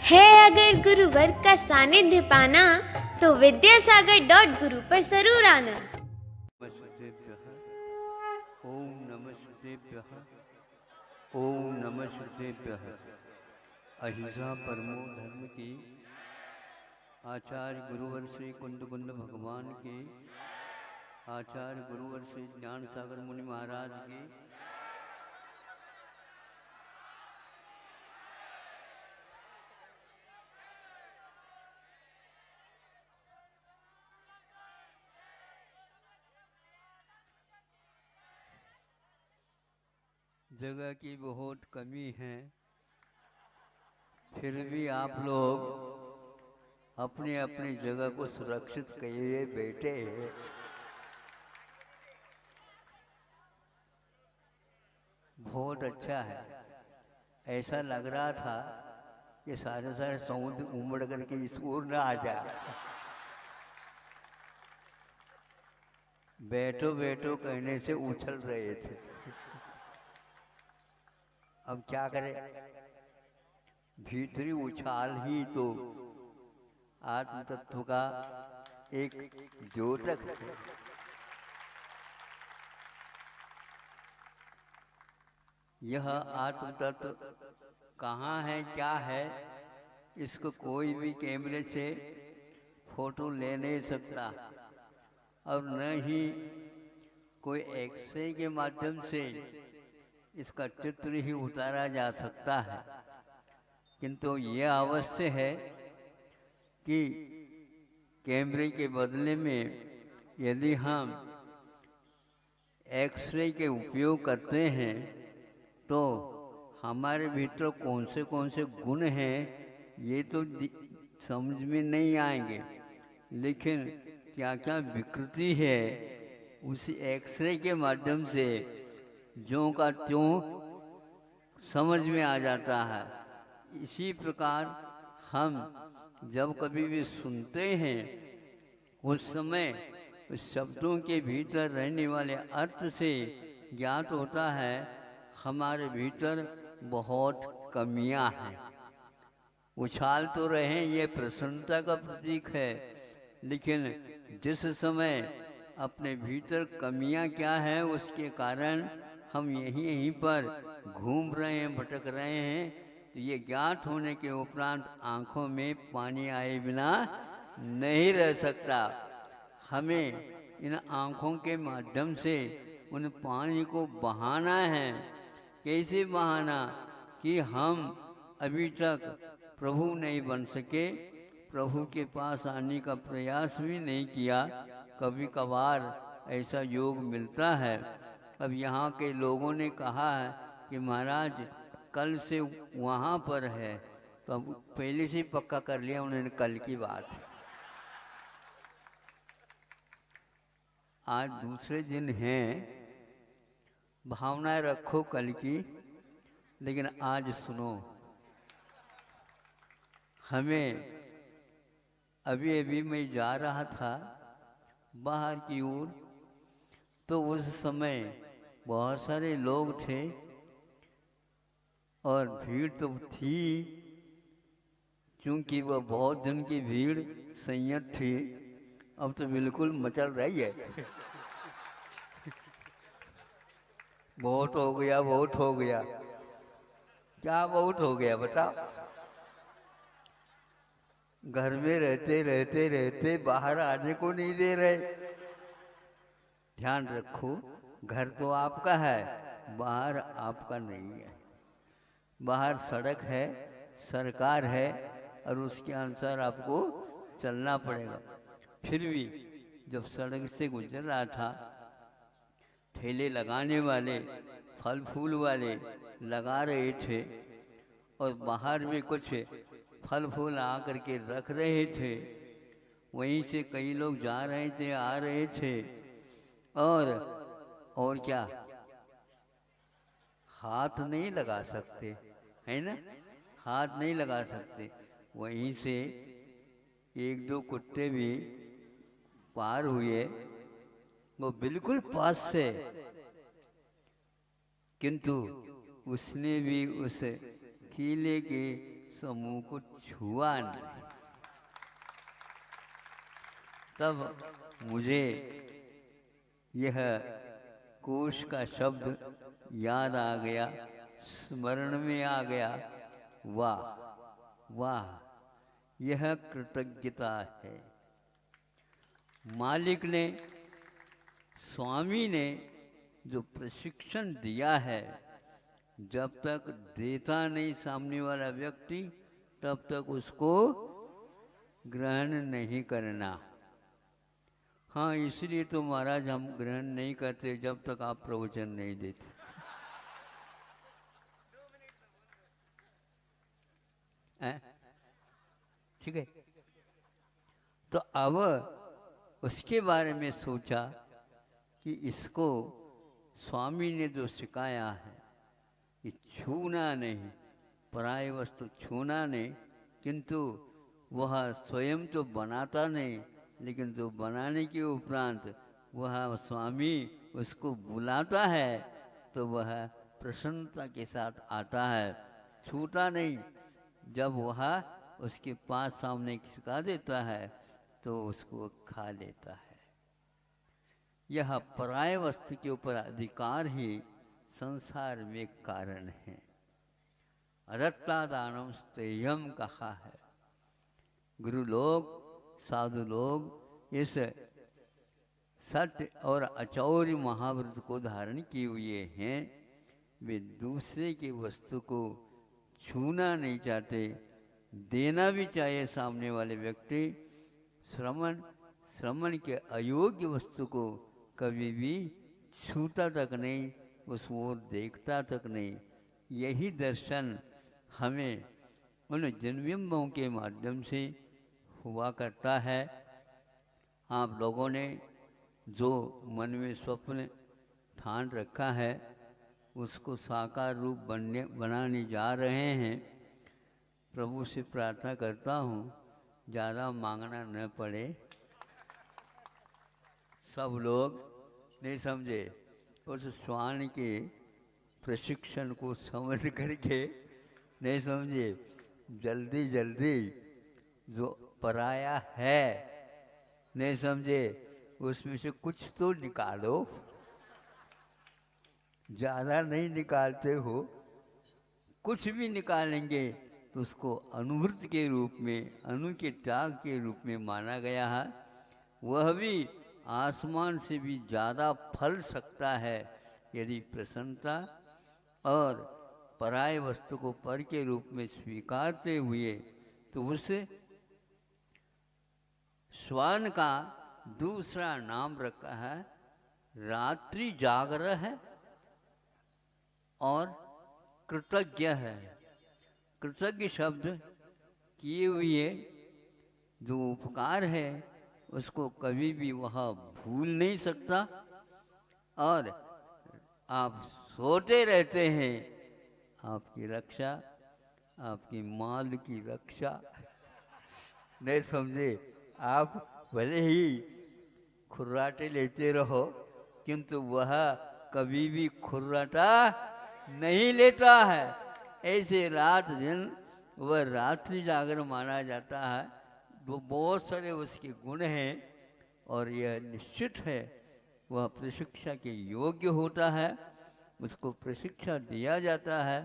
है अगर गुरुवर का सानिध्य पाना तो विद्यासागर.गुरु पर जरूर आना। नमस्तेभ्यः ओम नमस्तेभ्यः ओम नमस्तेभ्यः। अहिंसा परमो धर्म की आचार्य गुरुवर श्री कुंद कुंद भगवान के आचार्य गुरुवर श्री ज्ञान सागर मुनि महाराज की जगह की बहुत कमी है, फिर भी आप लोग अपनी अपनी जगह को सुरक्षित किए बैठे हैं। बहुत अच्छा है। ऐसा लग रहा था कि सारे सारे समुद्र उमड़ करके इस ओर न आ जाए। बैठो बैठो कहने से उछल रहे थे। अब क्या करें, भीतरी उछाल ही तो आत्म तत्व का एक द्योतक है। यह आत्म तत्व कहाँ है, क्या है, इसको कोई भी कैमरे से फोटो ले नहीं सकता और न ही कोई एक्सरे के माध्यम से इसका चित्र ही उतारा जा सकता है। किंतु यह अवश्य है कि कैमरे के बदले में यदि हम एक्सरे के उपयोग करते हैं तो हमारे भीतर कौन से गुण हैं ये तो समझ में नहीं आएंगे, लेकिन क्या क्या विकृति है उसी एक्सरे के माध्यम से ज्यों का त्यों समझ में आ जाता है। इसी प्रकार हम जब कभी भी सुनते हैं उस समय उस शब्दों के भीतर रहने वाले अर्थ से ज्ञात होता है हमारे भीतर बहुत कमियां हैं। उछाल तो रहे ये प्रसन्नता का प्रतीक है, लेकिन जिस समय अपने भीतर कमियां क्या है उसके कारण हम यहीं पर घूम रहे हैं, भटक रहे हैं, तो ये ज्ञात होने के उपरांत आंखों में पानी आए बिना नहीं रह सकता। हमें इन आंखों के माध्यम से उन पानी को बहाना है। कैसे बहाना कि हम अभी तक प्रभु नहीं बन सके, प्रभु के पास आने का प्रयास भी नहीं किया। कभी कभार ऐसा योग मिलता है। अब यहाँ के लोगों ने कहा है कि महाराज कल से वहाँ पर है, तो अब पहले से पक्का कर लिया उन्होंने कल की बात। आज दूसरे दिन है, भावनाएं रखो कल की, लेकिन आज सुनो। हमें अभी मैं जा रहा था बाहर की ओर, तो उस समय बहुत सारे लोग थे और भीड़ तो थी, क्योंकि वह बहुत दिन की भीड़ संयत थी। अब तो बिल्कुल मचल रही है। बहुत हो गया, बहुत हो गया। क्या बहुत हो गया बताओ? घर में रहते रहते रहते बाहर आने को नहीं दे रहे। ध्यान रखो, घर तो आपका है, बाहर आपका नहीं है। बाहर सड़क है, सरकार है और उसके अनुसार आपको चलना पड़ेगा। फिर भी जब सड़क से गुजर रहा था, ठेले लगाने वाले, फल फूल वाले लगा रहे थे और बाहर में कुछ फल फूल आ करके रख रहे थे। वहीं से कई लोग जा रहे थे, आ रहे थे और क्या, हाथ नहीं लगा सकते, है ना, हाथ नहीं लगा सकते। वहीं से एक दो कुत्ते भी पार हुए, वो बिल्कुल पास से, किंतु उसने भी उस कीले के समूह को छुआ नहीं। तब मुझे यह कोश का शब्द याद आ गया, स्मरण में आ गया। वाह वाह, यह कृतज्ञता है। मालिक ने, स्वामी ने जो प्रशिक्षण दिया है, जब तक देता नहीं सामने वाला व्यक्ति, तब तक उसको ग्रहण नहीं करना। हाँ, इसलिए तो महाराज हम ग्रहण नहीं करते जब तक आप प्रवचन नहीं देते। ठीक है। तो अब उसके बारे में सोचा कि इसको स्वामी ने जो सिखाया है कि छूना नहीं, पराय वस्तु छूना नहीं, किंतु वह स्वयं तो बनाता नहीं, लेकिन जो बनाने के उपरांत वह स्वामी उसको बुलाता है तो वह प्रसन्नता के साथ आता है, छूता नहीं। जब वह उसके पास सामने खिसका देता है तो उसको खा लेता है। यह पराय वस्तु के ऊपर अधिकार ही संसार में कारण है। अदत्तादानम स्तेयम कहा है। गुरु लोग, साधु लोग इस सत्य और अचौर्य महाव्रत को धारण किए हुए हैं। वे दूसरे की वस्तु को छूना नहीं चाहते, देना भी चाहिए सामने वाले व्यक्ति। श्रवण के अयोग्य वस्तु को कभी भी छूता तक नहीं, उस ओर देखता तक नहीं। यही दर्शन हमें उन जन्मबिंबों के माध्यम से हुआ करता है। आप लोगों ने जो मन में स्वप्न ठान रखा है उसको साकार रूप बनाने जा रहे हैं। प्रभु से प्रार्थना करता हूँ ज़्यादा मांगना न पड़े। सब लोग नहीं समझे, उस श्वान के प्रशिक्षण को समझ करके नहीं समझे, जल्दी जल्दी जो पराया है नहीं समझे, उसमें से कुछ तो निकालो। ज़्यादा नहीं निकालते हो, कुछ भी निकालेंगे तो उसको अनुभूति के रूप में, अनु के त्याग के रूप में माना गया है। वह भी आसमान से भी ज़्यादा फल सकता है यदि प्रसन्नता और पराय वस्तु को पर के रूप में स्वीकारते हुए। तो उस श्वान का दूसरा नाम रखा है रात्रि जागरण है और कृतज्ञ है। कृतज्ञ शब्द किए हुए जो उपकार है उसको कभी भी वह भूल नहीं सकता। और आप सोते रहते हैं, आपकी रक्षा, आपकी माल की रक्षा नहीं समझे। आप भले ही खुर्राटे लेते रहो, किंतु वह कभी भी खुर्राटा नहीं लेता है। ऐसे रात दिन वह रात्रि जागरण माना जाता है। वो बहुत सारे उसके गुण हैं और यह निश्चित है वह प्रशिक्षा के योग्य होता है। उसको प्रशिक्षा दिया जाता है,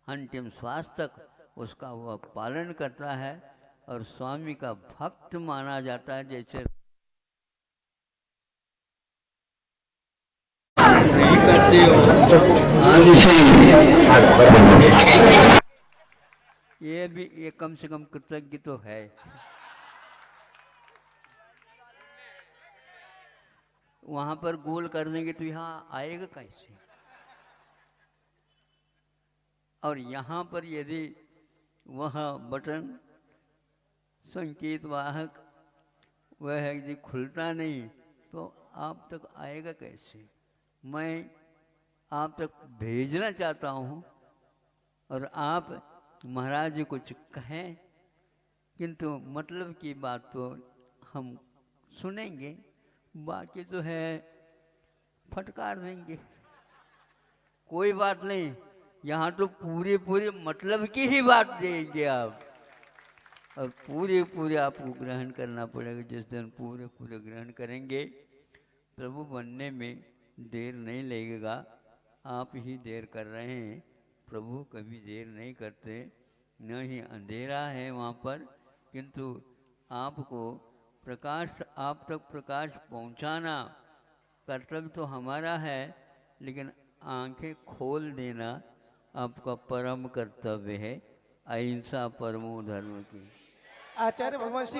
अंतिम श्वास तक उसका वह पालन करता है और स्वामी का भक्त माना जाता है। जैसे करते हो ये भी, ये कम से कम कृतज्ञ तो है। वहां पर गोल कर देंगे तो यहाँ आएगा कैसे? और यहाँ पर यदि वह बटन संकेत वाहक वह यदि खुलता नहीं तो आप तक आएगा कैसे? मैं आप तक भेजना चाहता हूँ और आप महाराज जी कुछ कहें, किंतु मतलब की बात तो हम सुनेंगे, बाकी तो है फटकार देंगे। कोई बात नहीं, यहाँ तो पूरे पूरे मतलब की ही बात देंगे आप, और पूरे पूरे आपको ग्रहण करना पड़ेगा। जिस दिन पूरे पूरे ग्रहण करेंगे, प्रभु बनने में देर नहीं लगेगा। आप ही देर कर रहे हैं, प्रभु कभी देर नहीं करते। न ही अंधेरा है वहाँ पर, किंतु आपको प्रकाश, आप तक प्रकाश पहुँचाना कर्तव्य तो हमारा है, लेकिन आंखें खोल देना आपका परम कर्तव्य है। अहिंसा परमो धर्म की। आचार्य भगवान श्री